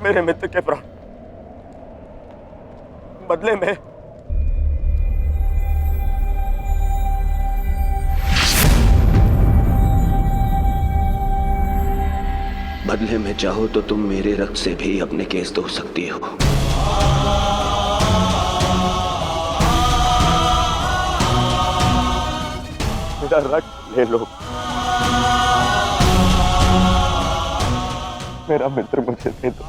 मेरे मित्र के प्राण बदले में चाहो तो तुम मेरे रक्त से भी अपने केस धो सकती हो। मेरा रक्त ले लो। मेरा मित्र मुझे दे दो।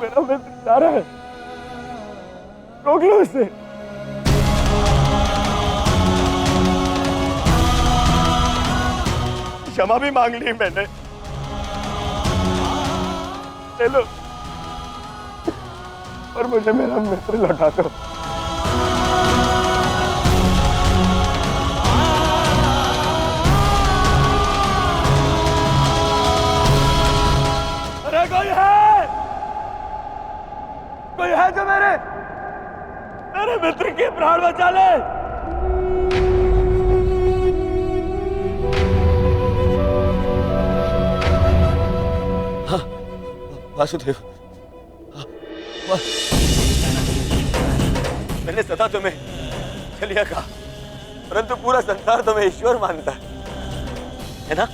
मेरा मित्र जा रहा है, रोक लो उसे। क्षमा भी मांग ली मैंने, ले लो, और मुझे मेरा मित्र लौटा दो। अरे कोई है जो मेरे मित्र के प्राण बचा ले। वासुदेव, मैंने सदा तुम्हें चलिया कहा, परंतु पूरा संसार तुम्हें ईश्वर मानता है ना?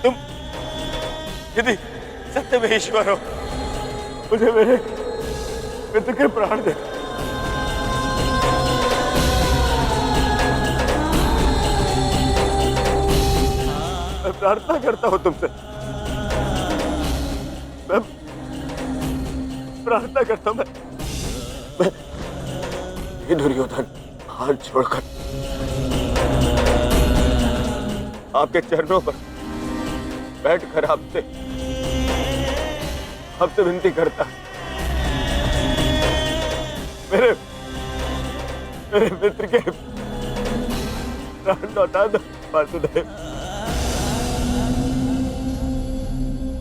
तुम यदि सत्य में ईश्वर हो, मुझे मेरे मित्र के प्राण दे। मैं प्रार्थना करता हूं तुमसे, मैं प्रार्थना करता हूं, मैं हे दुर्योधन, हाथ छोड़कर आपके चरणों पर बैठकर आपसे विनती करता, मेरे मित्र के प्राण लौटा दो वासुदेव।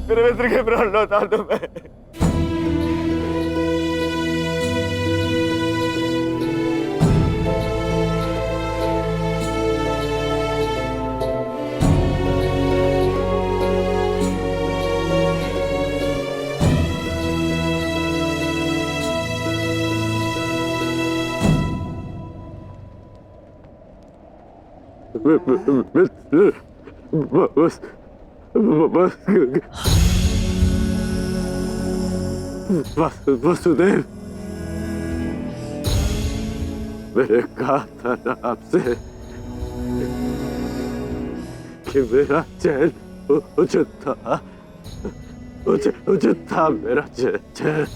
मेरे मित्र के प्राण लौटा दो। मैं वासुदेव, मैंने कहा था ना आपसे कि मेरा चैन उचित था मेरा चैन।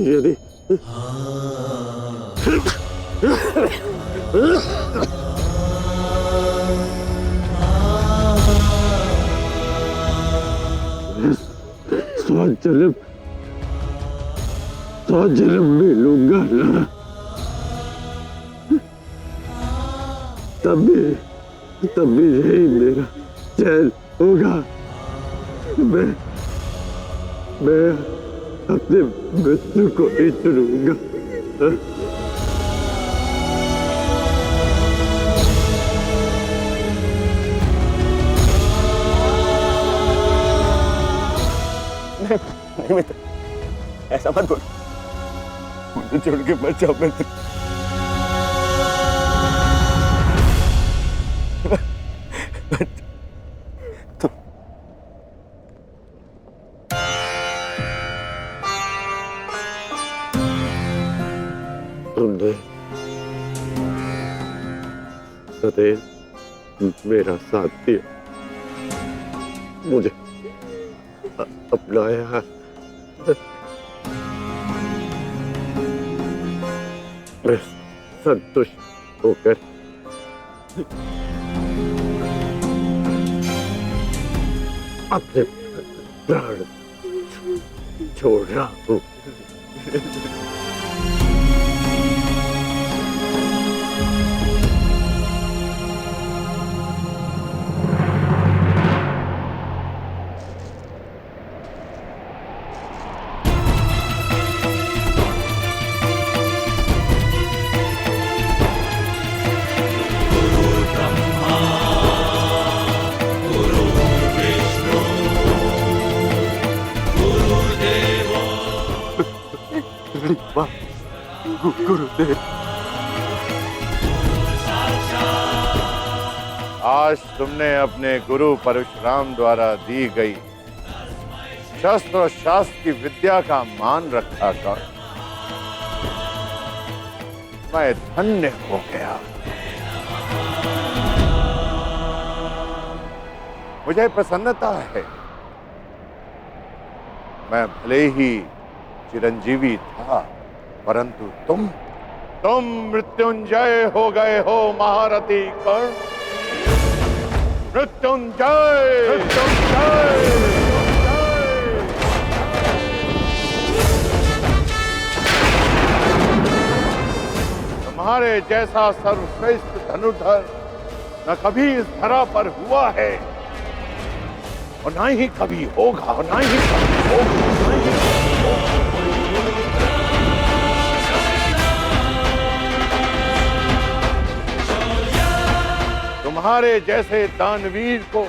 यदि स्वजन्म मिलूंगा ना, तभी यही मेरा चैन होगा। मैं अपने मित्र को ही चुनूंगा। नहीं मित्र, ऐसा मत बोल, मुझे छोड़ के मत जाओ मित्र। तुमने सदैव मेरा साथ दिया, मुझे अपनाया। मैं संतुष्ट होकर अपने प्राण छोड़ रहा हूँ। बड़ी बात गुरुदेव। आज तुमने अपने गुरु परशुराम द्वारा दी गई शस्त्र और शास्त्र की विद्या का मान रखा कर मैं धन्य हो गया। मुझे प्रसन्नता है। मैं भले ही चिरंजीवी था, परंतु तुम मृत्युंजय हो गए हो महारथी कर्ण। मृत्युंजय मृत्युंजय। तुम्हारे जैसा सर्वश्रेष्ठ धनुर्धर न कभी इस धरा पर हुआ है और ना ही कभी होगा, और ना ही कभी होगा, ना ही कभी होगा। तुम्हारे जैसे दानवीर को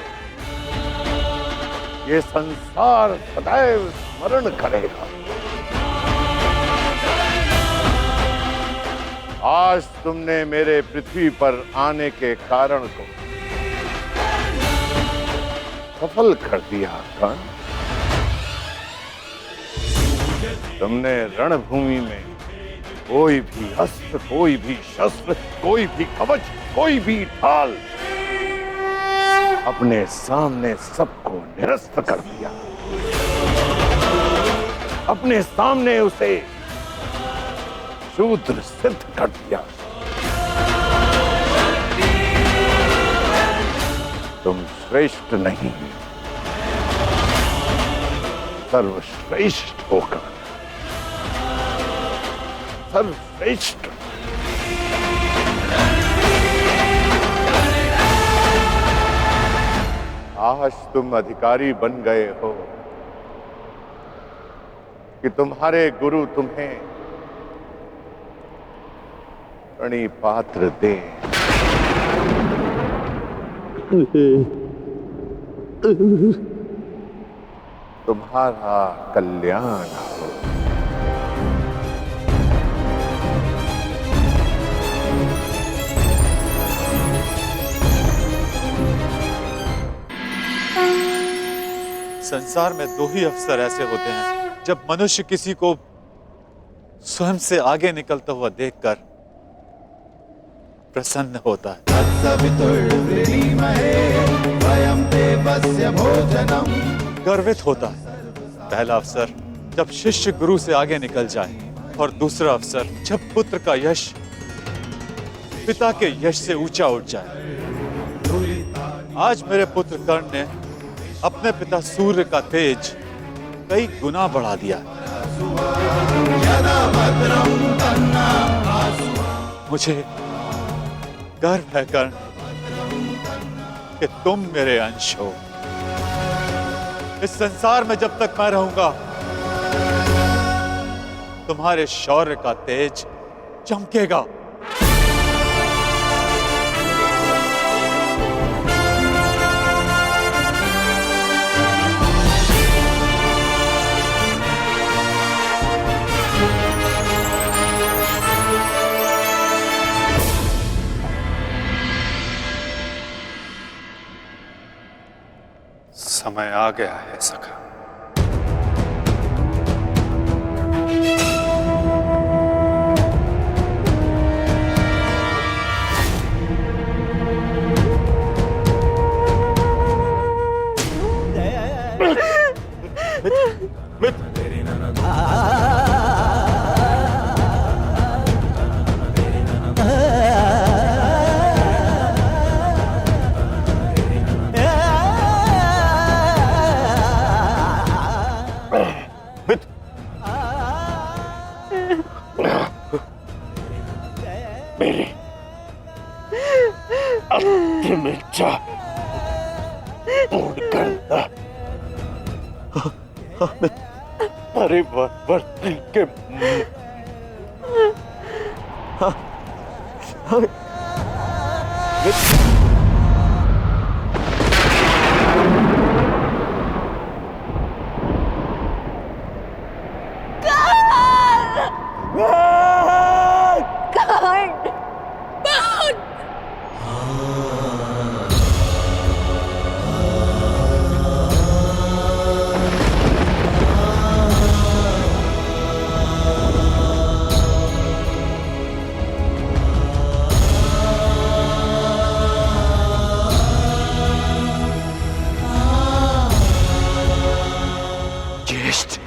ये संसार सदैव स्मरण करेगा। आज तुमने मेरे पृथ्वी पर आने के कारण को सफल कर दिया कर्ण। तुमने रणभूमि में कोई भी अस्त्र, कोई भी शस्त्र, कोई भी कवच, कोई भी ढाल अपने सामने सबको निरस्त कर दिया। अपने सामने उसे शूद्र सिद्ध कर दिया। तुम श्रेष्ठ नहीं, सर्वश्रेष्ठ होकर सर्वश्रेष्ठ। आज तुम अधिकारी बन गए हो कि तुम्हारे गुरु तुम्हें प्रणिपात्र दे। तुम्हारा कल्याण हो। संसार में दो ही अवसर ऐसे होते हैं जब मनुष्य किसी को स्वयं से आगे निकलता हुआ देखकर प्रसन्न होता है। गर्वित होता है। पहला अवसर जब शिष्य गुरु से आगे निकल जाए, और दूसरा अवसर जब पुत्र का यश पिता के यश से ऊंचा उठ जाए। आज मेरे पुत्र कर्ण ने अपने पिता सूर्य का तेज कई गुना बढ़ा दिया। मुझे गर्व है कर्ण कि तुम मेरे अंश हो। इस संसार में जब तक मैं रहूंगा, तुम्हारे शौर्य का तेज चमकेगा। समय आ गया है सखा। मेरी अंतिम इच्छा पूर्ण करना। परिवर्तन के कर्ण! ज्येष्ठ,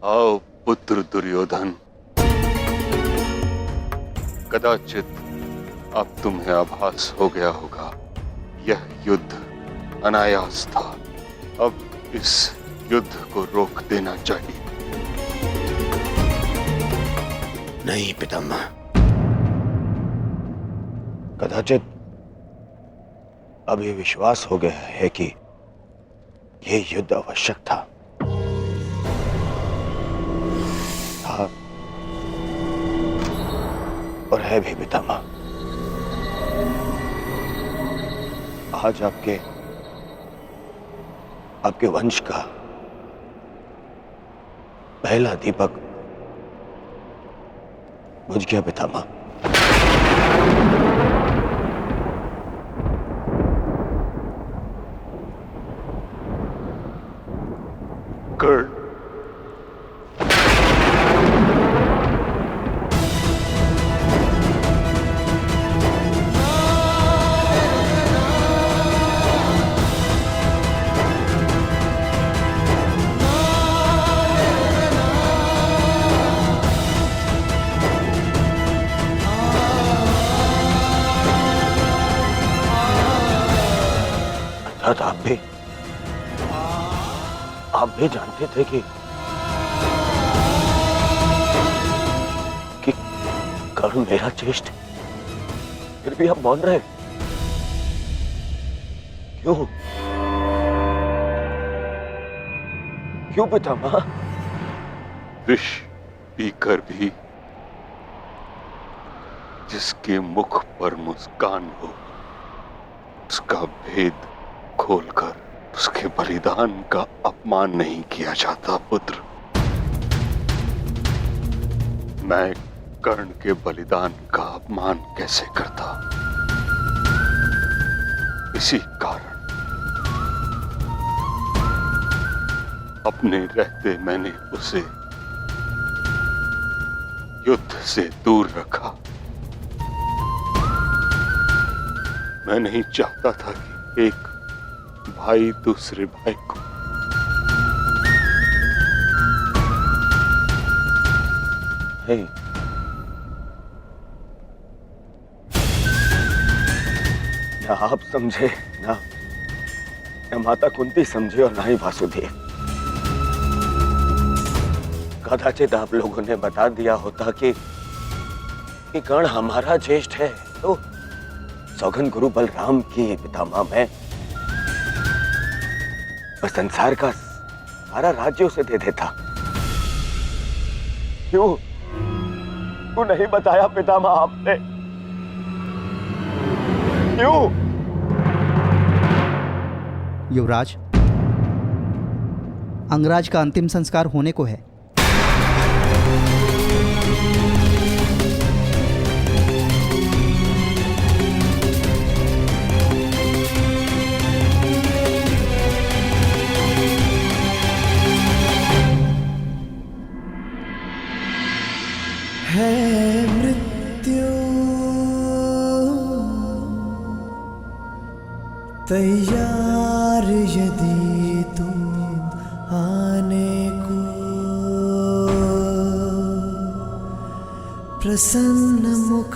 आओ पुत्र दुर्योधन, कदाचित अब तुम्हें आभास हो गया होगा, यह युद्ध अनायास था। अब इस युद्ध को रोक देना चाहिए। नहीं पितामह, कदाचित अब ये विश्वास हो गया है कि यह युद्ध आवश्यक था। और है भी पितामह। आज आपके वंश का पहला दीपक बुझ गया पितामह। कर्ण, अर्थात आप भी जानते थे कि कर्ण मेरा ज्येष्ठ, फिर भी आप मौन रहे। क्यों? क्यों पितामह? विष पीकर भी जिसके मुख पर मुस्कान हो, उसका भेद खोलकर उसके बलिदान का अपमान नहीं किया जाता पुत्र। मैं कर्ण के बलिदान का अपमान कैसे करता? इसी कारण अपने रहते मैंने उसे युद्ध से दूर रखा। मैं नहीं चाहता था कि एक भाई दूसरे भाई को नहीं, ना आप समझे, ना माता कुंती समझे और ना ही वासुदेव। कदाचित आप लोगों ने बता दिया होता कि कर्ण हमारा ज्येष्ठ है, तो सौगन गुरु बलराम की पितामह मैं संसार का सारा राज्य उसे दे देता। क्यों नहीं बताया पितामह आपने? क्यों? युवराज, अंगराज का अंतिम संस्कार होने को है। है मृत्यु तैयार यदि तुम आने को, प्रसन्न मुख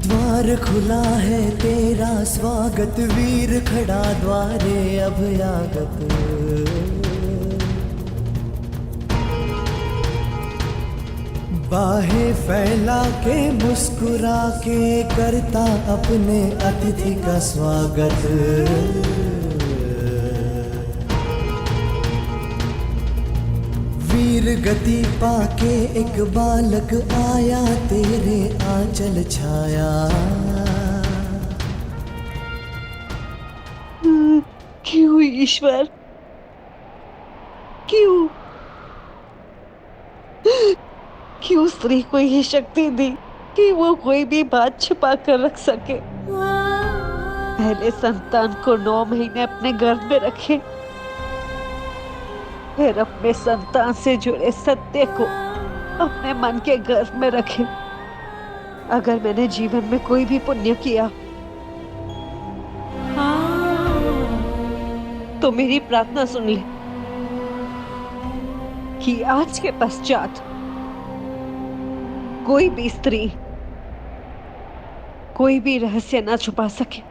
द्वार खुला है तेरा स्वागत, वीर खड़ा द्वारे अभयागत। बाहें फैला के मुस्कुरा के करता अपने अतिथि का स्वागत। वीर गति पाके एक बालक आया, तेरे आंचल छाया। क्यों ईश्वर, क्यों क्यों स्त्री को ये शक्ति दी कि वो कोई भी बात छुपा कर रख सके? पहले संतान को 9 महीने अपने गर्भ में रखे, फिर अपने संतान से जुड़े सत्य को अपने मन के गर्भ में रखे। अगर मैंने जीवन में कोई भी पुण्य किया तो मेरी प्रार्थना सुन ले कि आज के पश्चात कोई भी स्त्री कोई भी रहस्य ना छुपा सके।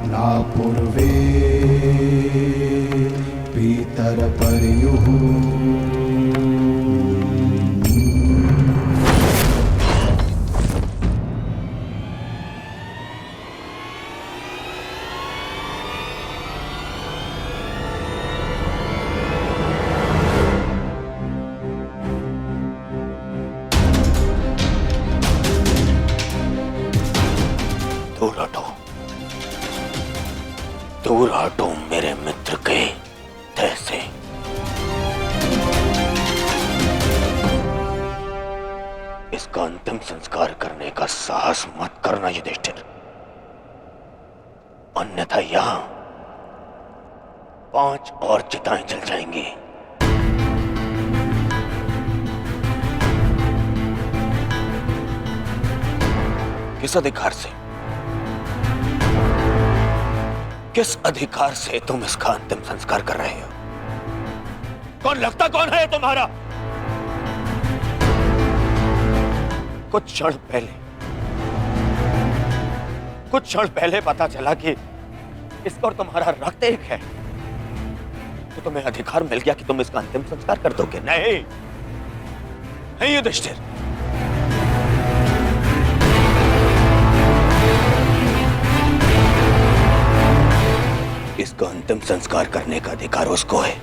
ना पूर्वे पीतर पर्युः दूर हटो मेरे मित्र के तह से। इसका अंतिम संस्कार करने का साहस मत करना युधिष्ठिर, अन्यथा यहां 5 और चिताएं जल जाएंगी। किस अधिकार से, किस अधिकार से तुम इसका अंतिम संस्कार कर रहे हो? कौन लगता कौन है तुम्हारा? कुछ क्षण पहले पता चला कि इसका और तुम्हारा रक्त एक है, तो तुम्हें अधिकार मिल गया कि तुम इसका अंतिम संस्कार कर दोगे। नहीं नहीं युधिष्ठिर, इसका अंतिम संस्कार करने का अधिकार उसको है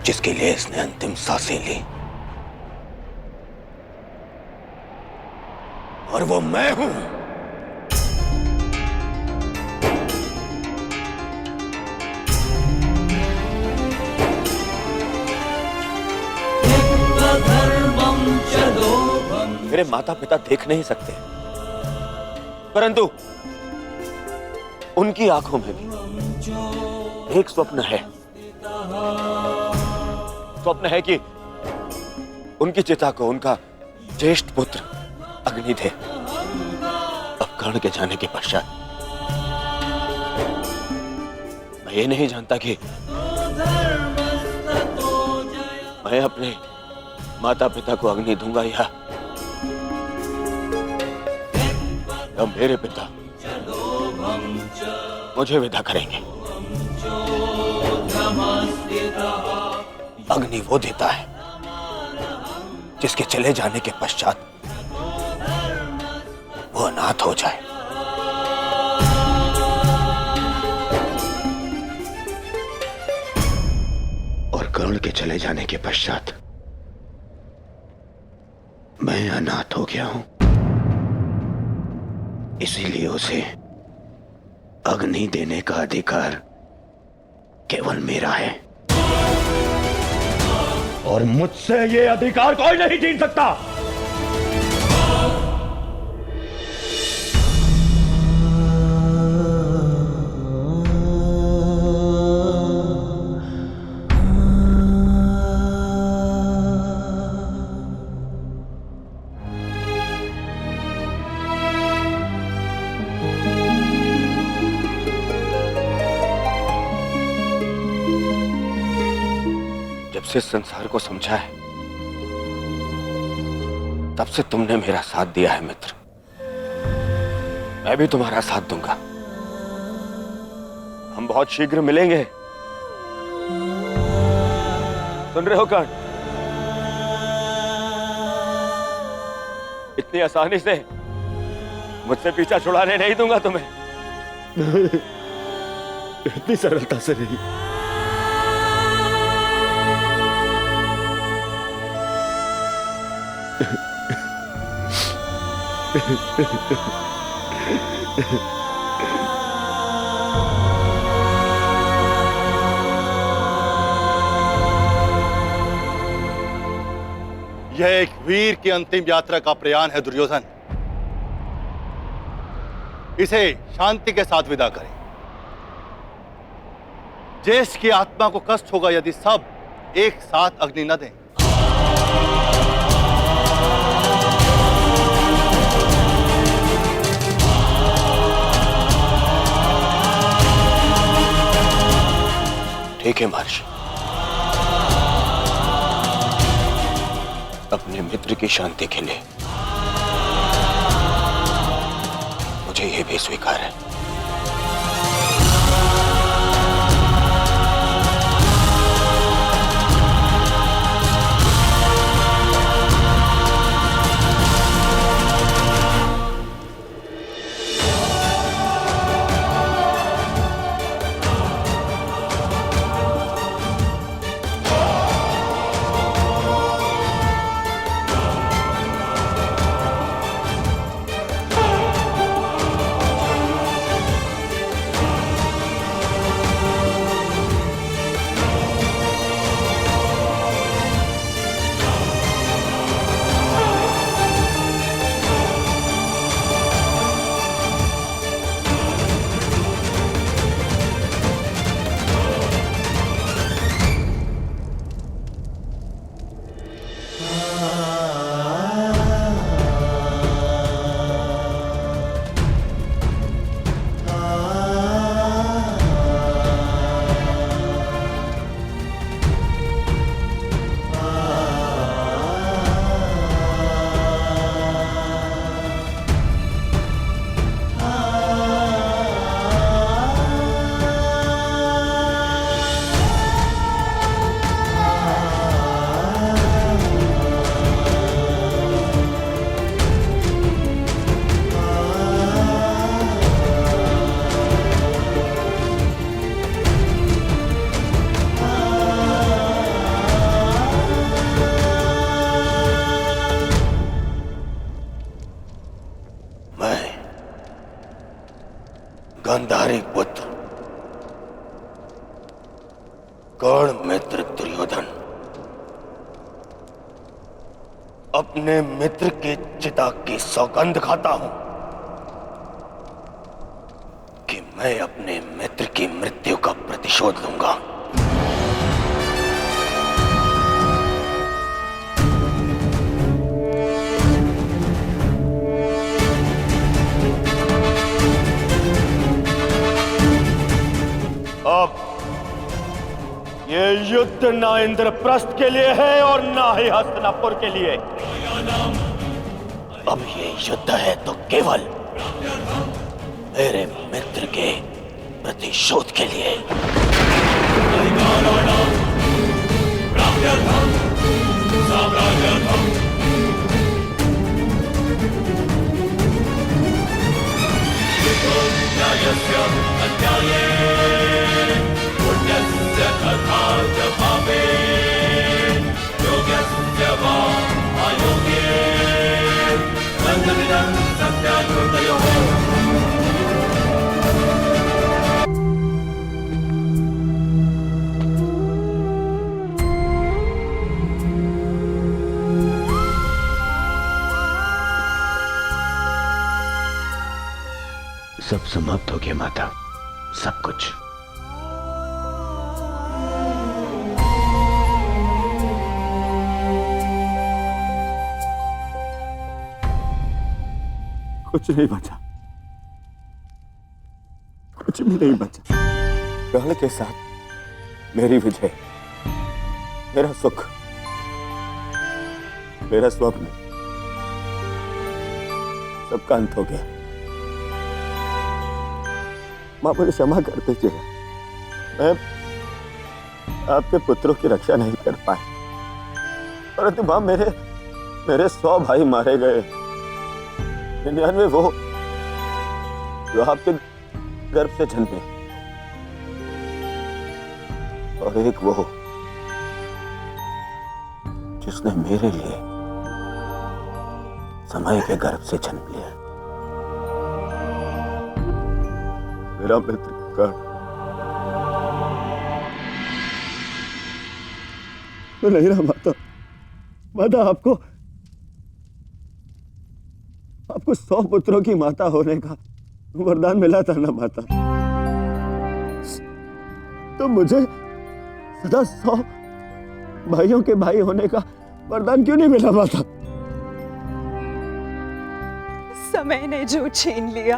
जिसके लिए इसने अंतिम सांसें ली, और वो मैं हूं। मेरे माता पिता देख नहीं सकते, परंतु उनकी आंखों में भी एक स्वप्न है। स्वप्न है कि उनकी चिता को उनका ज्येष्ठ पुत्र अग्नि थे। अब कर्ण के जाने के पश्चात मैं ये नहीं जानता कि मैं अपने माता पिता को अग्नि दूंगा या मेरे पिता मुझे विदा करेंगे। अग्नि वो देता है जिसके चले जाने के पश्चात वो अनाथ हो जाए। और कर्ण के चले जाने के पश्चात मैं अनाथ हो गया हूं, इसीलिए उसे अग्नि देने का अधिकार केवल मेरा है, और मुझसे ये अधिकार कोई नहीं छीन सकता। से संसार को समझा है तब से तुमने मेरा साथ दिया है मित्र, मैं भी तुम्हारा साथ दूंगा। हम बहुत शीघ्र मिलेंगे, सुन रहे हो कर्ण? इतनी आसानी से मुझसे पीछा छुड़ाने नहीं दूंगा तुम्हें। इतनी सरलता से नहीं। यह एक वीर की अंतिम यात्रा का प्रयाण है दुर्योधन, इसे शांति के साथ विदा करें। ज्येष्ठ की आत्मा को कष्ट होगा यदि सब एक साथ अग्नि न दें। ठीक है महर्षि, अपने मित्र की शांति के लिए मुझे यह भी स्वीकार है। तुम्हारे पुत्र कर्ण मित्र दुर्योधन अपने मित्र के चिता की सौगंध खाता हूं कि मैं अपने मित्र की मृत्यु का प्रतिशोध लूंगा। अब ये युद्ध ना इंद्रप्रस्थ के लिए है और ना ही हस्तिनापुर के लिए। अब ये युद्ध है तो केवल मेरे मित्र के प्रतिशोध के लिए। सब समाप्त हो गया माता, सब कुछ। कुछ नहीं बचा, कुछ भी नहीं बचा। कर्ण के साथ मेरी विजय, मेरा सुख, मेरा स्वप्न, सबका अंत हो गया। मां मुझे क्षमा कर दीजिए, मैं आपके पुत्रों की रक्षा नहीं कर पाया, परंतु मां मेरे 100 भाई मारे गए, 99 वो जो आपके गर्भ से जन्मे, और एक वो जिसने मेरे लिए समय के गर्भ से जन्म लिया। मेरा मित्र कर्ण, मैं नहीं रहा माता। माता आपको 100 पुत्रों की माता होने का वरदान मिला था ना माता, तो मुझे सदा 100 भाइयों के भाई होने का वरदान क्यों नहीं मिला माता? समय ने जो छीन लिया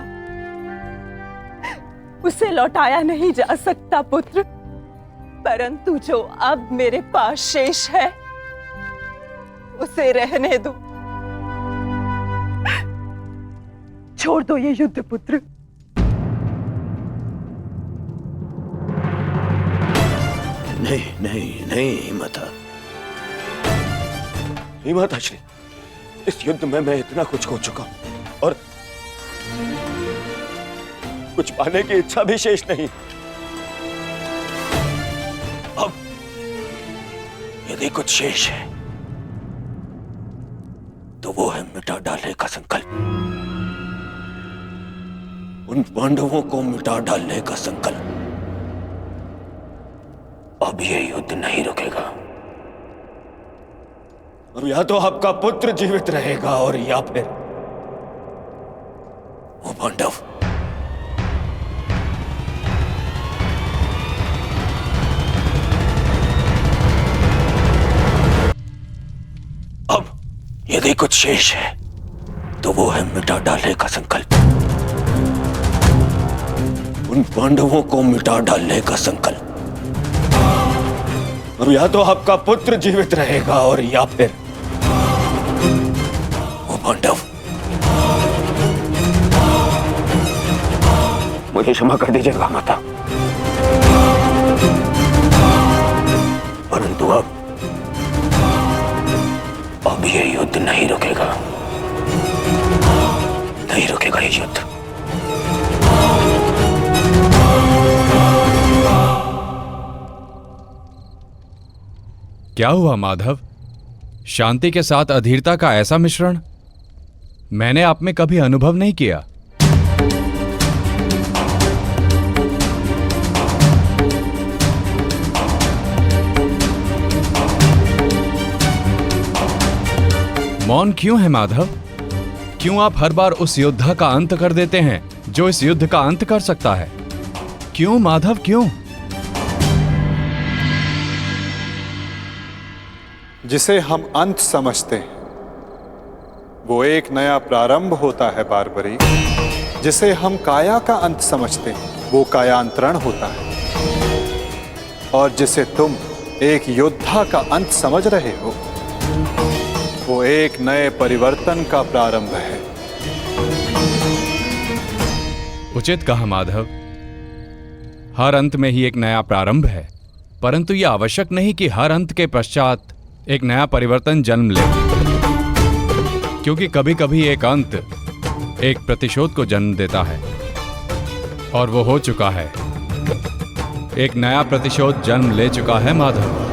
उसे लौटाया नहीं जा सकता पुत्र, परंतु जो अब मेरे पास शेष है उसे रहने दो। छोड़ दो ये युद्ध पुत्र। नहीं माता, नहीं माता श्री, इस युद्ध में मैं इतना कुछ खो चुका हूं और कुछ पाने की इच्छा भी शेष नहीं। अब यदि कुछ शेष है तो वो है मिटा डालने का संकल्प, उन पांडवों को मिटा डालने का संकल्प। अब ये युद्ध नहीं रुकेगा। अब या तो आपका पुत्र जीवित रहेगा और या फिर वो पांडव। अब यदि कुछ शेष है तो वो है मिटा डालने का संकल्प, उन पांडवों को मिटा डालने का संकल्प। अब या तो आपका पुत्र जीवित रहेगा और या फिर वो पांडव। मुझे क्षमा कर दीजिएगा माता, परंतु अब ये युद्ध नहीं रुकेगा, नहीं रुकेगा ये युद्ध। क्या हुआ माधव? शांति के साथ अधीरता का ऐसा मिश्रण मैंने आप में कभी अनुभव नहीं किया। मौन क्यों है माधव? क्यों आप हर बार उस योद्धा का अंत कर देते हैं जो इस युद्ध का अंत कर सकता है? क्यों माधव, क्यों? जिसे हम अंत समझते हैं वो एक नया प्रारंभ होता है बारबरी। जिसे हम काया का अंत समझते हैं वो कायांतरण होता है। और जिसे तुम एक योद्धा का अंत समझ रहे हो वो एक नए परिवर्तन का प्रारंभ है। उचित कहा माधव। हर अंत में ही एक नया प्रारंभ है, परंतु यह आवश्यक नहीं कि हर अंत के पश्चात एक नया परिवर्तन जन्म ले, क्योंकि कभी कभी एक अंत एक प्रतिशोध को जन्म देता है, और वो हो चुका है। एक नया प्रतिशोध जन्म ले चुका है माधव।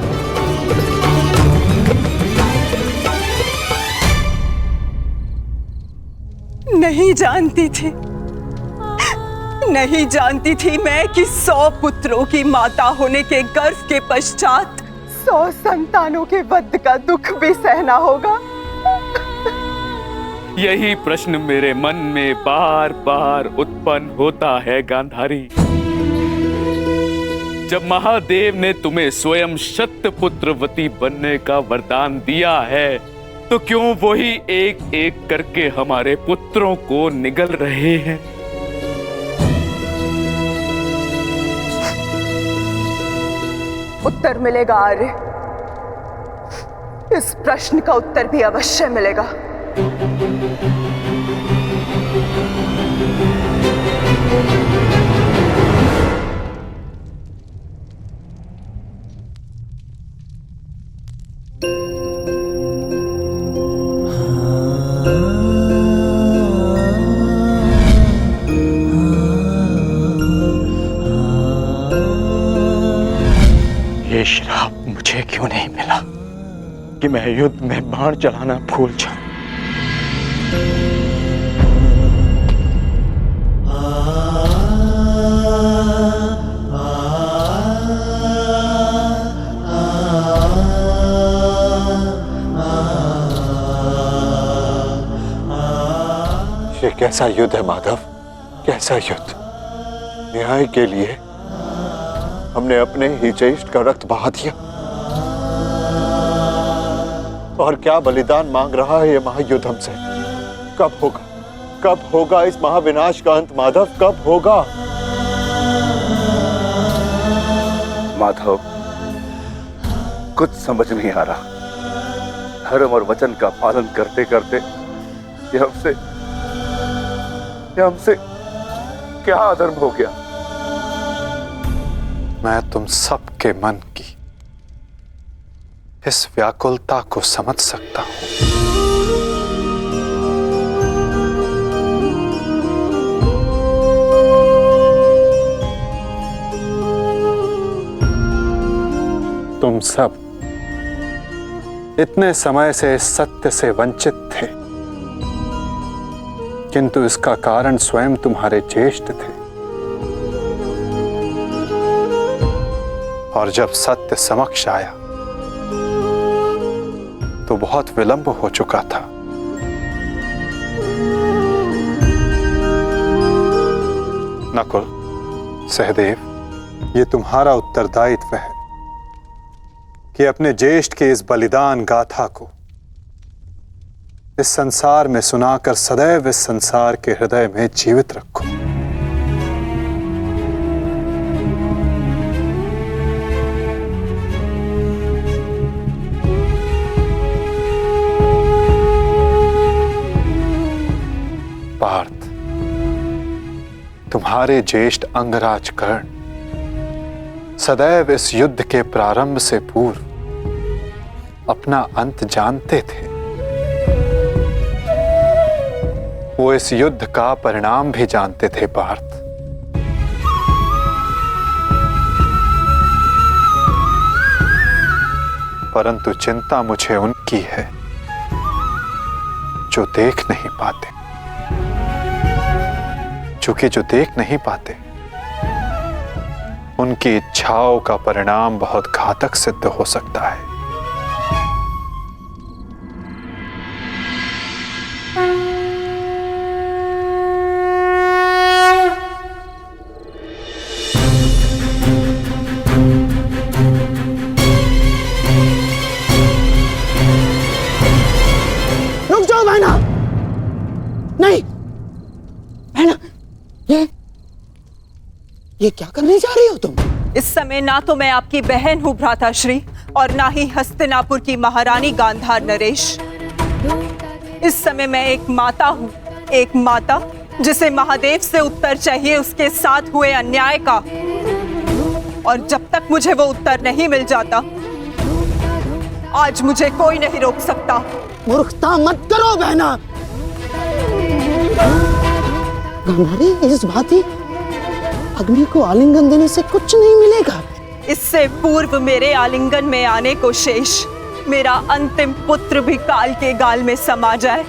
नहीं जानती थी मैं कि 100 पुत्रों की माता होने के गर्व के पश्चात 100 संतानों के वध का दुख भी सहना होगा। यही प्रश्न मेरे मन में बार बार उत्पन्न होता है गांधारी। जब महादेव ने तुम्हें स्वयं शतपुत्रवती बनने का वरदान दिया है तो क्यों वही एक एक करके हमारे पुत्रों को निगल रहे हैं? उत्तर मिलेगा आर्य। इस प्रश्न का उत्तर भी अवश्य मिलेगा। ये श्राप मुझे क्यों नहीं मिला कि मैं युद्ध में बाण चलाना भूल जाऊं? ये कैसा युद्ध है माधव, कैसा युद्ध? न्याय के लिए हमने अपने ही ज्येष्ठ का रक्त बहा दिया, और क्या बलिदान मांग रहा है ये महायुद्ध हमसे? कब होगा, कब होगा इस महाविनाश का अंत माधव, कब होगा? माधव, कुछ समझ नहीं आ रहा। धर्म और वचन का पालन करते करते ये हमसे क्या अधर्म हो गया? मैं तुम सबके मन की इस व्याकुलता को समझ सकता हूं। तुम सब इतने समय से इस सत्य से वंचित थे, किंतु इसका कारण स्वयं तुम्हारे ज्येष्ठ थे। और जब सत्य समक्ष आया तो बहुत विलंब हो चुका था। नकुल, सहदेव, ये तुम्हारा उत्तरदायित्व है कि अपने ज्येष्ठ के इस बलिदान गाथा को इस संसार में सुनाकर सदैव इस संसार के हृदय में जीवित रखो। पार्थ, तुम्हारे ज्येष्ठ अंगराज कर्ण सदैव इस युद्ध के प्रारंभ से पूर्व अपना अंत जानते थे। वो इस युद्ध का परिणाम भी जानते थे पार्थ। परंतु चिंता मुझे उनकी है जो देख नहीं पाते, क्योंकि जो देख नहीं पाते उनकी इच्छाओं का परिणाम बहुत घातक सिद्ध हो सकता है। ये क्या करने जा रही हो तुम? इस समय ना तो मैं आपकी बहन हूँ भ्राताश्री, और ना ही हस्तिनापुर की महारानी गांधार नरेश। इस समय मैं एक माता हूँ, एक माता जिसे महादेव से उत्तर चाहिए उसके साथ हुए अन्याय का। और जब तक मुझे वो उत्तर नहीं मिल जाता, आज मुझे कोई नहीं रोक सकता। मूर्खता मत करो बहना। गांधारी, इस भांति अग्नि को आलिंगन देने से कुछ नहीं मिलेगा। इससे पूर्व मेरे आलिंगन में आने को शेष मेरा अंतिम पुत्र भी काल के गाल में समा जाए,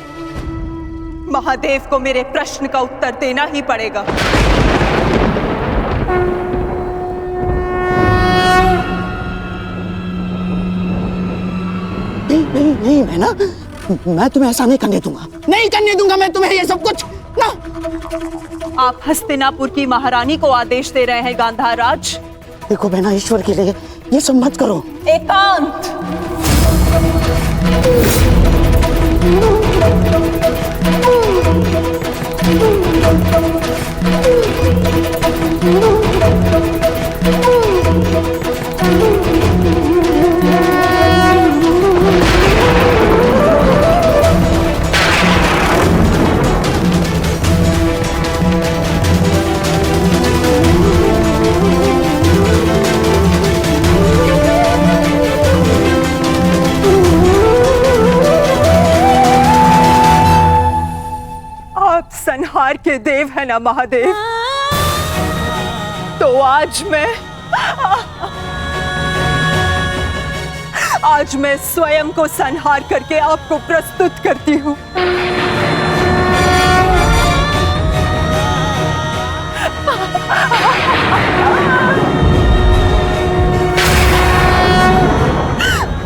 महादेव को मेरे प्रश्न का उत्तर देना ही पड़ेगा। नहीं बहना, मैं तुम्हें ऐसा नहीं करने दूंगा, नहीं करने दूंगा मैं तुम्हें ये सब कुछ ना। आप हस्तिनापुर की महारानी को आदेश दे रहे हैं गांधार राज? देखो बहना, ईश्वर के लिए ये सब मत करो। एकांत। संहार के देव है ना महादेव, तो आज मैं स्वयं को संहार करके आपको प्रस्तुत करती हूँ।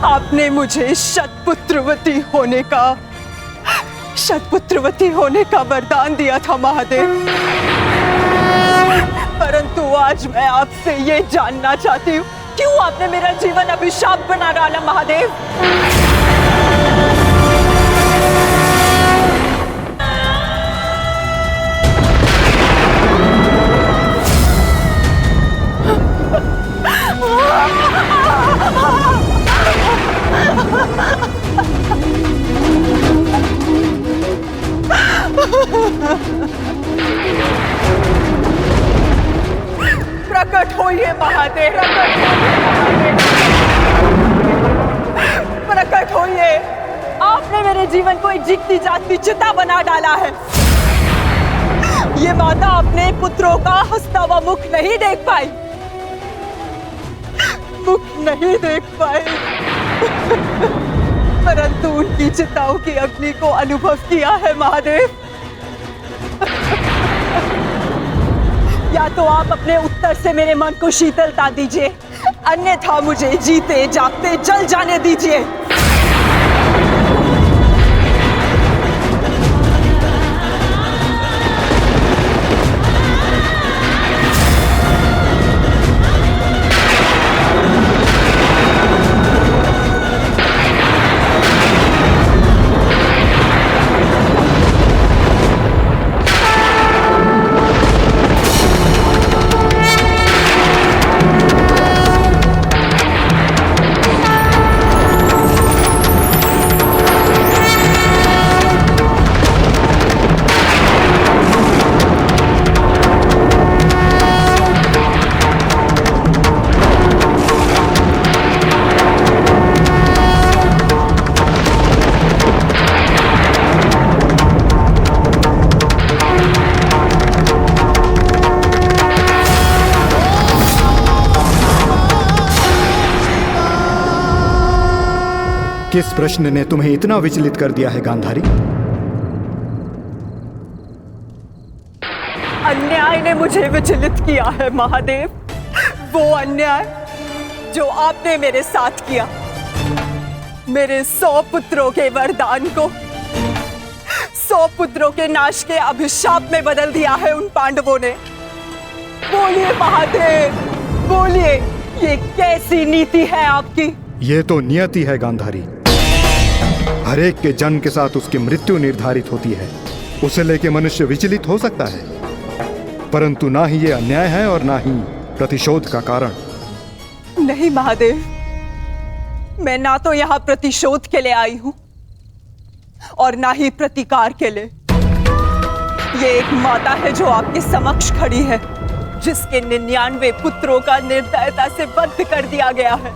आपने मुझे शतपुत्रवती होने का वरदान दिया था महादेव, परंतु आज मैं आपसे ये जानना चाहती हूँ, क्यों आपने मेरा जीवन अभिशाप बना डाला महादेव? प्रकट होइए महादेव, प्रकट होइए। आपने मेरे जीवन को एक जीती जागती चिता बना डाला है। ये माता अपने पुत्रों का हंसता हुआ मुख नहीं देख पाई, परंतु उनकी चिताओं की अग्नि को अनुभव किया है महादेव। या तो आप अपने उत्तर से मेरे मन को शीतलता दीजिए, अन्यथा मुझे जीते जागते जल जाने दीजिए। किस प्रश्न ने तुम्हें इतना विचलित कर दिया है गांधारी? अन्याय ने मुझे विचलित किया है महादेव, वो अन्याय जो आपने मेरे साथ किया। मेरे 100 पुत्रों के वरदान को 100 पुत्रों के नाश के अभिशाप में बदल दिया है उन पांडवों ने। बोलिए महादेव, बोलिए, ये कैसी नीति है आपकी? ये तो नियति है गांधारी। हर एक के जन्म के साथ उसकी मृत्यु निर्धारित होती है। उसे लेके मनुष्य विचलित हो सकता है, परंतु ना ही ये अन्याय है और ना ही प्रतिशोध का कारण। नहीं महादेव, मैं ना तो यहाँ प्रतिशोध के लिए आई हूं और ना ही प्रतिकार के लिए। ये एक माता है जो आपके समक्ष खड़ी है, जिसके 99 पुत्रों का निर्दयता से वध कर दिया गया है।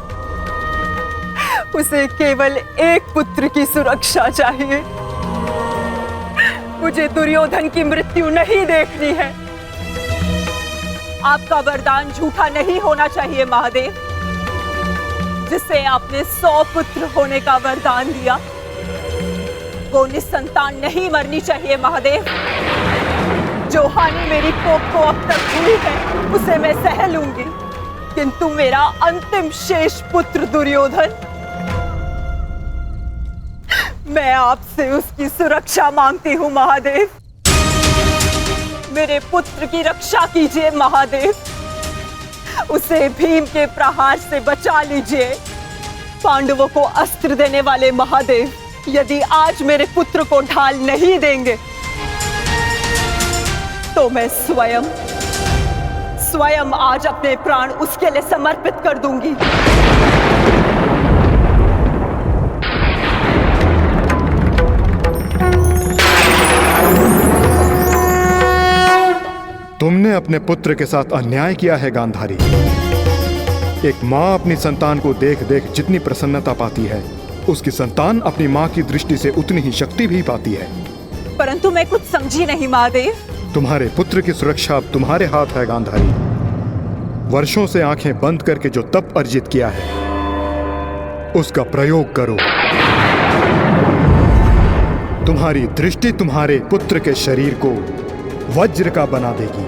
उसे केवल एक पुत्र की सुरक्षा चाहिए। मुझे दुर्योधन की मृत्यु नहीं देखनी है। आपका वरदान झूठा नहीं होना चाहिए महादेव। जिसे आपने 100 पुत्र होने का वरदान दिया, वो निसंतान नहीं मरनी चाहिए महादेव। जो हानि मेरी कोख को अब तक हुई है, उसे मैं सह लूंगी, किंतु मेरा अंतिम शेष पुत्र दुर्योधन, मैं आपसे उसकी सुरक्षा मांगती हूँ महादेव। मेरे पुत्र की रक्षा कीजिए महादेव। उसे भीम के प्रहार से बचा लीजिए। पांडवों को अस्त्र देने वाले महादेव, यदि आज मेरे पुत्र को ढाल नहीं देंगे तो मैं स्वयं आज अपने प्राण उसके लिए समर्पित कर दूंगी। तुमने अपने पुत्र के साथ अन्याय किया है गांधारी। एक माँ अपनी संतान को देख देख जितनी प्रसन्नता पाती है, उसकी संतान अपनी माँ की दृष्टि से उतनी ही शक्ति भी पाती है। परंतु मैं कुछ समझी नहीं महादेव। तुम्हारे पुत्र की सुरक्षा अब तुम्हारे हाथ है गांधारी। वर्षों से आंखें बंद करके जो तप अर्जित किया है, उसका प्रयोग करो। तुम्हारी दृष्टि तुम्हारे पुत्र के शरीर को वज्र का बना देगी।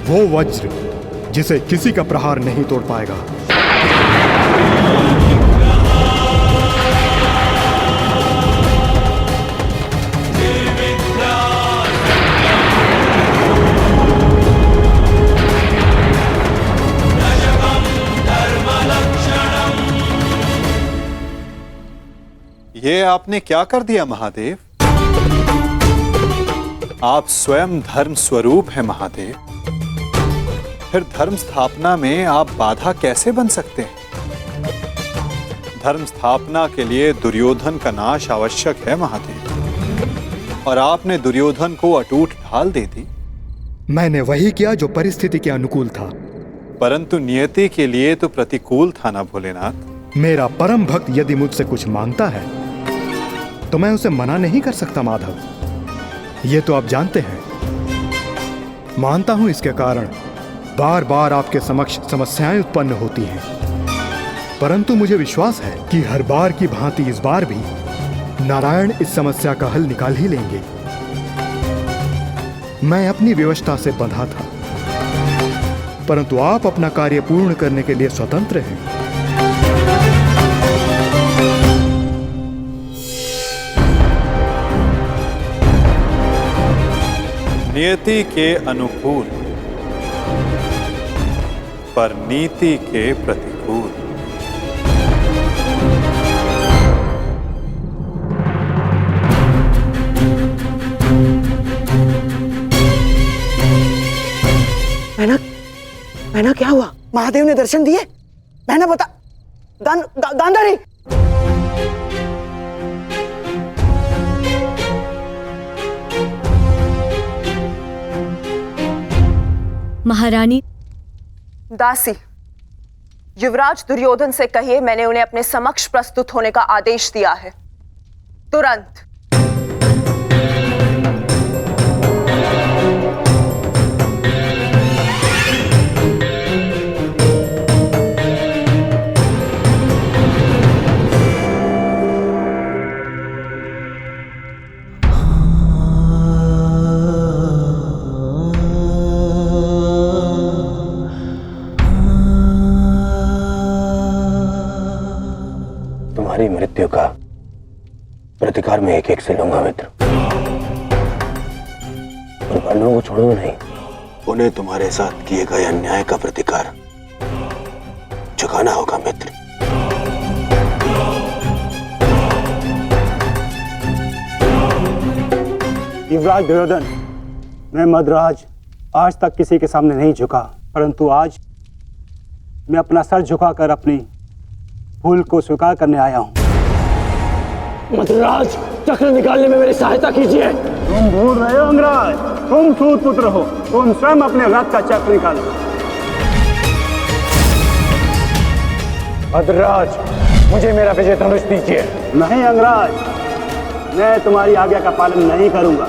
वो वज्र जिसे किसी का प्रहार नहीं तोड़ पाएगा। ये आपने क्या कर दिया महादेव? आप स्वयं धर्म स्वरूप हैं महादेव। फिर धर्म स्थापना में आप बाधा कैसे बन सकते हैं? धर्म स्थापना के लिए दुर्योधन का नाश आवश्यक है महादेव, और आपने दुर्योधन को अटूट ढाल दे दी। मैंने वही किया जो परिस्थिति के अनुकूल था। परंतु नियति के लिए तो प्रतिकूल था ना भोलेनाथ। मेरा परम भक्त यदि मुझसे कुछ मांगता है तो मैं उसे मना नहीं कर सकता माधव। ये तो आप जानते हैं। मानता हूं इसके कारण बार बार आपके समक्ष समस्याएं उत्पन्न होती हैं, परंतु मुझे विश्वास है कि हर बार की भांति इस बार भी नारायण इस समस्या का हल निकाल ही लेंगे। मैं अपनी व्यवस्था से बंधा था, परंतु आप अपना कार्य पूर्ण करने के लिए स्वतंत्र हैं। नियति के अनुकूल पर नीति के प्रतिकूल। मैना क्या हुआ? महादेव ने दर्शन दिए? मैना बता। गांधारी महारानी। दासी, युवराज दुर्योधन से कहिए मैंने उन्हें अपने समक्ष प्रस्तुत होने का आदेश दिया है, तुरंत। मृत्यु का प्रतिकार में एक एक से लूंगा मित्र, और पांडवों को छोड़ूंगा नहीं। उन्हें तुम्हारे साथ किए गए अन्याय का प्रतिकार चुकाना होगा मित्र। युवराज दुर्योधन, मैं मद्राज आज तक किसी के सामने नहीं झुका, परंतु आज मैं अपना सर झुकाकर अपनी भूल को स्वीकार करने आया हूं। मद्राज, चक्र निकालने में मेरी सहायता कीजिए। तुम भूल रहे हो अंगराज, तुम सूत पुत्र हो, तुम स्वयं अपने रथ का चक्र निकालो। मद्राज, मुझे मेरा विजय धनुष दीजिए। नहीं अंगराज, मैं तुम्हारी आज्ञा का पालन नहीं करूंगा।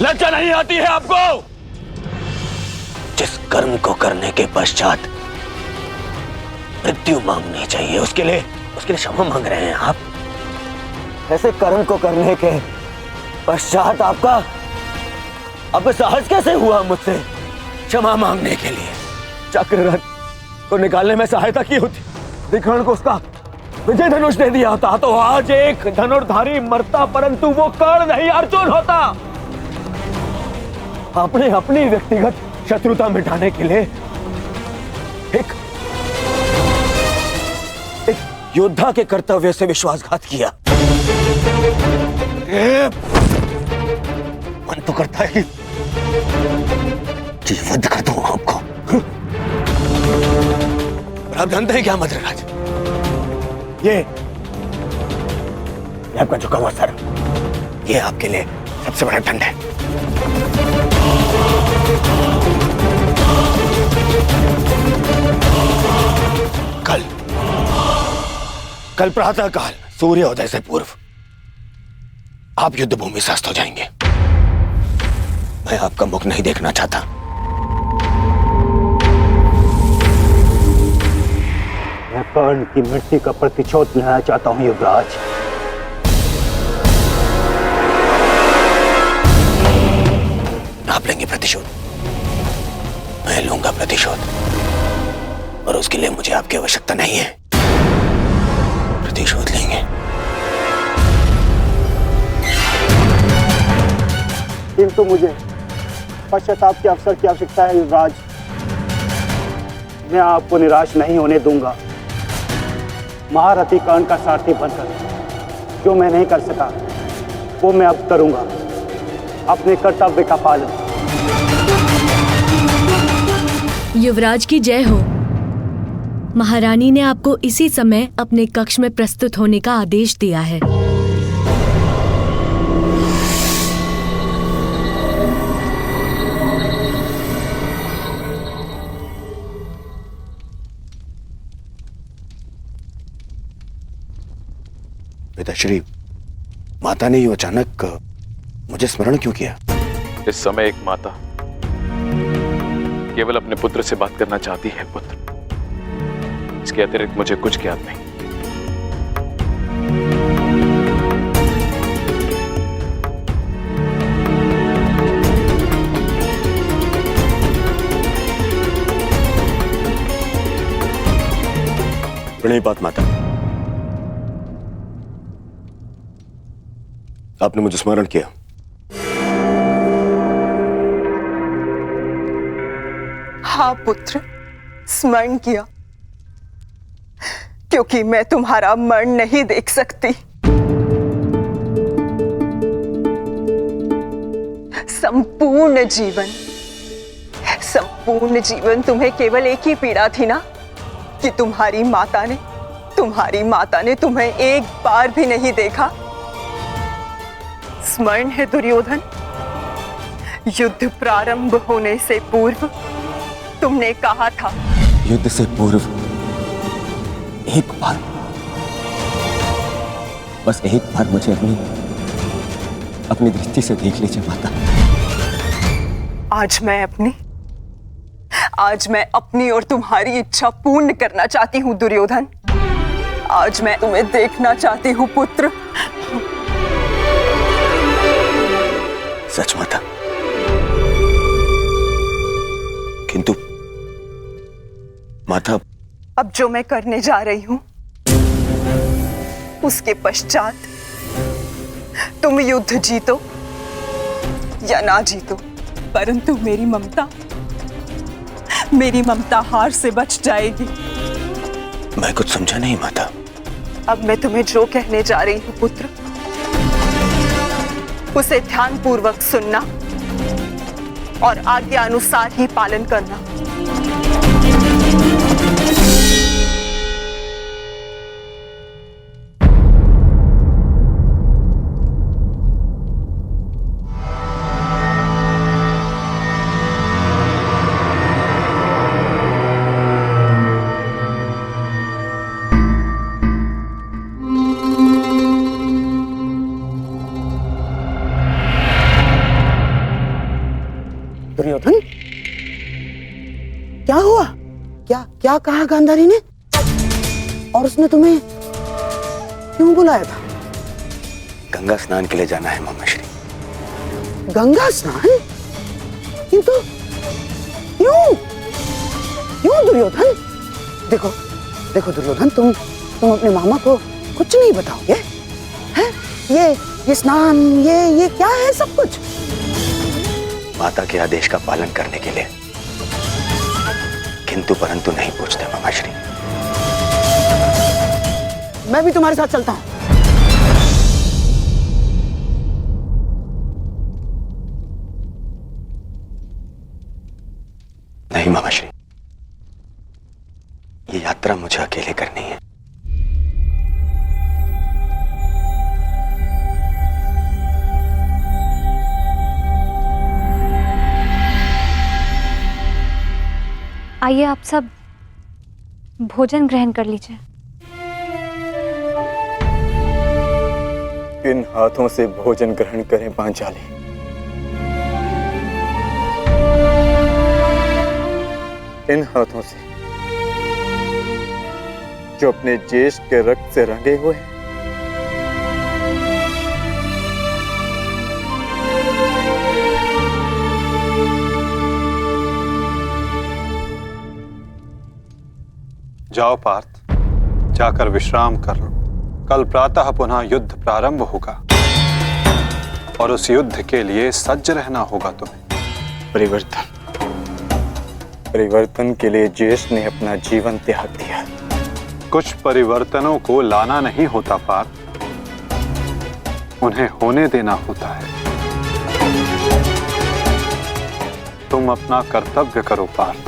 लज्जा नहीं आती है आपको? जिस कर्म को करने के पश्चात मृत्यु मांगनी चाहिए, उसके लिए क्षमा मांग रहे हैं आप? ऐसे कर्म को करने के पश्चात आपका अब साहस कैसे हुआ मुझसे क्षमा मांगने के लिए? चक्ररथ को निकालने में सहायता की होती, विकर्ण को उसका विजय धनुष दे दिया होता, तो आज एक धनुर्धारी मरता, परंतु वो कर्ण नहीं अर्जुन होता। आपने अपनी व्यक्तिगत शत्रुता मिटाने के लिए एक योद्धा के कर्तव्य से विश्वासघात किया। मन तो करता है कि वध कर दूं आपको। पर आप जानते हैं क्या मद्रराज, ये आपका झुका हुआ सर, ये आपके लिए सबसे बड़ा दंड है। कल प्रातः काल सूर्योदय से पूर्व आप युद्ध भूमि से अस्त हो जाएंगे। मैं आपका मुख नहीं देखना चाहता। मैं कर्ण की मृत्यु का प्रतिशोध लेना चाहता हूं युवराज। आप लेंगे प्रतिशोध? मैं लूंगा प्रतिशोध, और उसके लिए मुझे आपकी आवश्यकता नहीं है। प्रतिशोध लेंगे। किंतु मुझे पश्चाताप के अवसर की आवश्यकता है युवराज। मैं आपको निराश नहीं होने दूंगा। महारथी कर्ण का सारथी बनकर जो मैं नहीं कर सका, वो मैं अब करूंगा, अपने कर्तव्य का पालन। युवराज की जय हो। महारानी ने आपको इसी समय अपने कक्ष में प्रस्तुत होने का आदेश दिया है। पिताश्री, माता ने यूं अचानक मुझे स्मरण क्यों किया? इस समय एक माता केवल अपने पुत्र से बात करना चाहती है पुत्र, इसके अतिरिक्त मुझे कुछ ज्ञात नहीं। प्रणिपात माता, आपने मुझे स्मरण किया। हाँ पुत्र, स्मरण किया, क्योंकि मैं तुम्हारा मरण नहीं देख सकती। संपूर्ण जीवन तुम्हें केवल एक ही पीड़ा थी ना, कि तुम्हारी माता ने तुम्हें एक बार भी नहीं देखा। स्मरण है दुर्योधन, युद्ध प्रारंभ होने से पूर्व तुमने कहा था, युद्ध से पूर्व एक बार, बस एक बार मुझे अपनी दृष्टि से देख लीजिए माता। आज मैं अपनी और तुम्हारी इच्छा पूर्ण करना चाहती हूँ दुर्योधन। आज मैं तुम्हें देखना चाहती हूँ पुत्र। सच माता, किंतु माता अब जो मैं करने जा रही हूं उसके पश्चात तुम युद्ध जीतो या ना जीतो, परंतु मेरी ममता हार से बच जाएगी। मैं कुछ समझा नहीं माता। अब मैं तुम्हें जो कहने जा रही हूं पुत्र, उसे ध्यानपूर्वक सुनना और आज्ञा अनुसार ही पालन करना। दुर्योधन, क्या हुआ? क्या कहा गांधारी ने? और उसने तुम्हें क्यों बुलाया था? गंगा स्नान के लिए जाना है मामाश्री। गंगा स्नान? किंतु क्यों दुर्योधन? देखो दुर्योधन, तुम अपने मामा को कुछ नहीं बताओगे? हैं? ये स्नान, ये क्या है सब कुछ? माता के आदेश का पालन करने के लिए किंतु परंतु नहीं पूछते मामाश्री। मैं भी तुम्हारे साथ चलता हूं। नहीं मामाश्री, ये यात्रा मुझे अकेले करनी है। आइए आप सब भोजन ग्रहण कर लीजिए। किन हाथों से भोजन ग्रहण करें पांचाली? इन हाथों से जो अपने ज्येष्ठ के रक्त से रंगे हुए हैं। जाओ पार्थ, जाकर विश्राम कर लो। कल प्रातः पुनः युद्ध प्रारंभ होगा और उस युद्ध के लिए सज्ज रहना होगा तुम्हें। परिवर्तन के लिए ज्येष्ठ ने अपना जीवन त्याग दिया। कुछ परिवर्तनों को लाना नहीं होता पार्थ, उन्हें होने देना होता है। तुम अपना कर्तव्य करो पार्थ।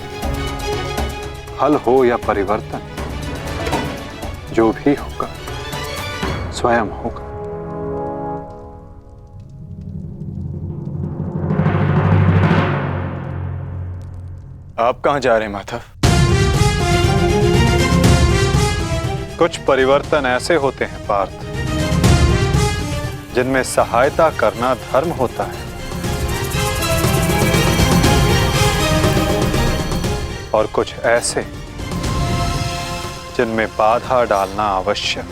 फल हो या परिवर्तन, जो भी होगा स्वयं होगा। आप कहां जा रहे हैं माधव? कुछ परिवर्तन ऐसे होते हैं पार्थ जिनमें सहायता करना धर्म होता है और कुछ ऐसे जिनमें बाधा डालना आवश्यक।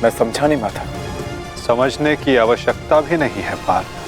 मैं समझा नहीं माता। समझने की आवश्यकता भी नहीं है पार्थ।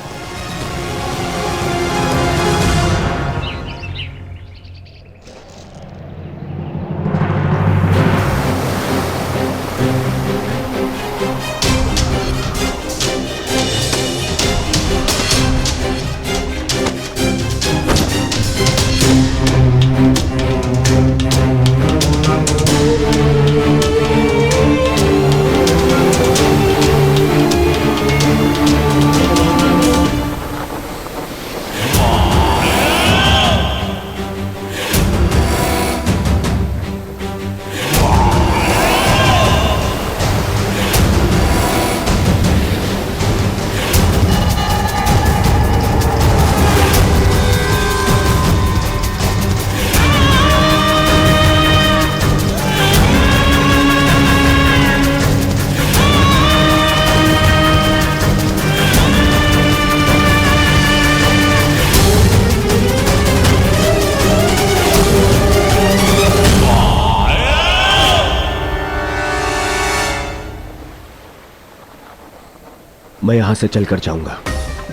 मैं यहां से चलकर जाऊंगा।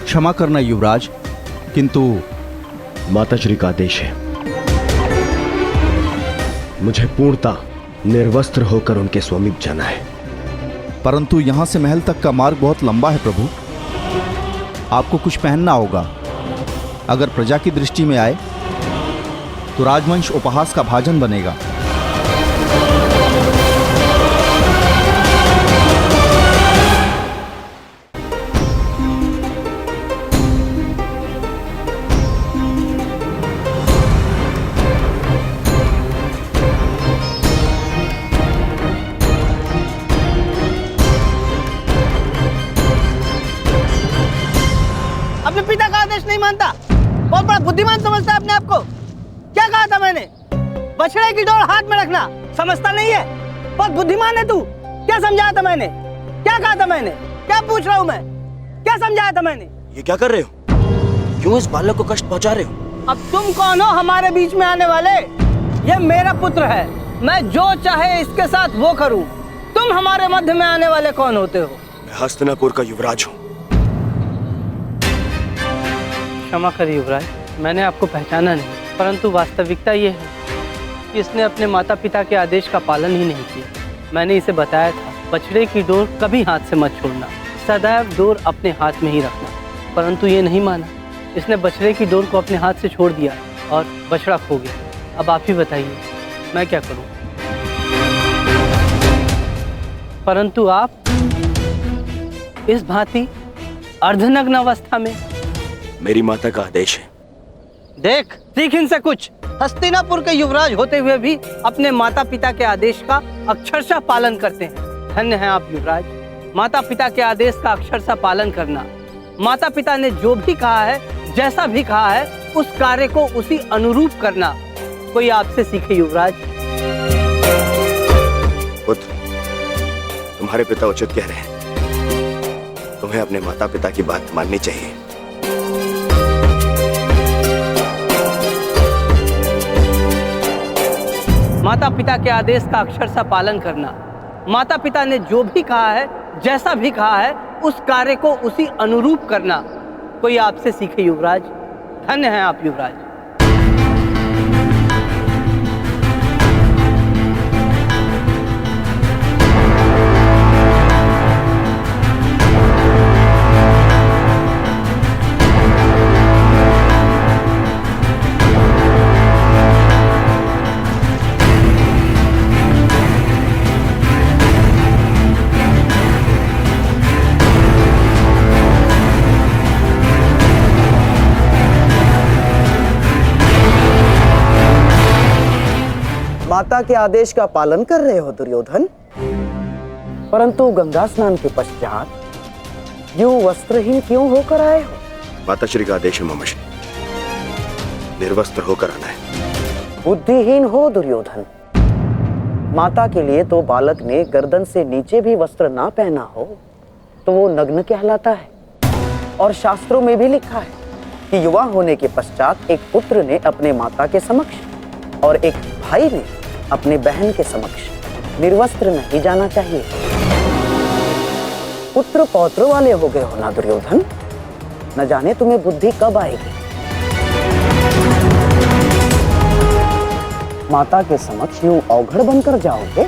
क्षमा करना युवराज, किंतु माताश्री का आदेश है। मुझे पूर्णतः निर्वस्त्र होकर उनके समीप जाना है। परंतु यहाँ से महल तक का मार्ग बहुत लंबा है प्रभु। आपको कुछ पहनना होगा। अगर प्रजा की दृष्टि में आए तो राजवंश उपहास का भाजन बनेगा। अपने पिता का आदेश नहीं मानता, बहुत बड़ा बुद्धिमान समझता है अपने आप को। क्या कहा था मैंने? बछड़े की डोर हाथ में रखना। समझता नहीं है? बहुत बुद्धिमान है तू। क्या समझाया था मैंने? क्या कहा था मैंने? क्या पूछ रहा हूँ मैं? क्या समझाया था मैंने? ये क्या कर रहे हो? क्यों इस बालक को कष्ट पहुंचा रहे हो? अब तुम कौन हो हमारे बीच में आने वाले? ये मेरा पुत्र है, मैं जो चाहे इसके साथ वो करूं। तुम हमारे मध्य में आने वाले कौन होते हो? मैं हस्तिनापुर का युवराज हूँ। क्षमा करिए युवराज, मैंने आपको पहचाना नहीं, परंतु वास्तविकता ये है कि इसने अपने माता पिता के आदेश का पालन ही नहीं किया। मैंने इसे बताया था, बछड़े की डोर कभी हाथ से मत छोड़ना, सदैव डोर अपने हाथ में ही रखना, परंतु ये नहीं माना। इसने बछड़े की डोर को अपने हाथ से छोड़ दिया और बछड़ा खो गया। अब आप ही बताइए, मैं क्या करूं? परंतु आप इस भांति अर्धनग्न अवस्था में। मेरी माता का आदेश है। देख, सीख इनसे कुछ। हस्तिनापुर के युवराज होते हुए भी अपने माता पिता के आदेश का अक्षरशः पालन करते हैं। धन्य हैं आप युवराज। माता पिता के आदेश का अक्षरशः पालन करना, माता पिता ने जो भी कहा है, जैसा भी कहा है, उस कार्य को उसी अनुरूप करना कोई आपसे सीखे युवराज। पुत्र, तुम्हारे पिता उचित कह रहे हैं। तुम्हें अपने माता पिता की बात माननी चाहिए। माता पिता के आदेश का अक्षरशः पालन करना, माता पिता ने जो भी कहा है, जैसा भी कहा है, उस कार्य को उसी अनुरूप करना कोई आपसे सीखे युवराज। धन्य हैं आप युवराज। माता के आदेश का पालन कर रहे हो दुर्योधन, परंतु गंगा स्नान के पश्चात यूं वस्त्रहीन क्यों होकर आए हो? माता श्री का आदेश है मामाश्री, निर्वस्त्र होकर आना है। बुद्धिहीन हो दुर्योधन। माता के लिए तो बालक ने गर्दन से नीचे भी वस्त्र ना पहना हो तो वो नग्न कहलाता है। और शास्त्रों में भी लिखा है कि युवा होने के पश्चात एक पुत्र ने अपने माता के समक्ष और एक भाई ने अपने बहन के समक्ष निर्वस्त्र नहीं जाना चाहिए। पुत्र पौत्र वाले हो गए हो ना दुर्योधन, न जाने तुम्हें बुद्धि कब आएगी। माता के समक्ष यूं अवघड़ बनकर जाओगे?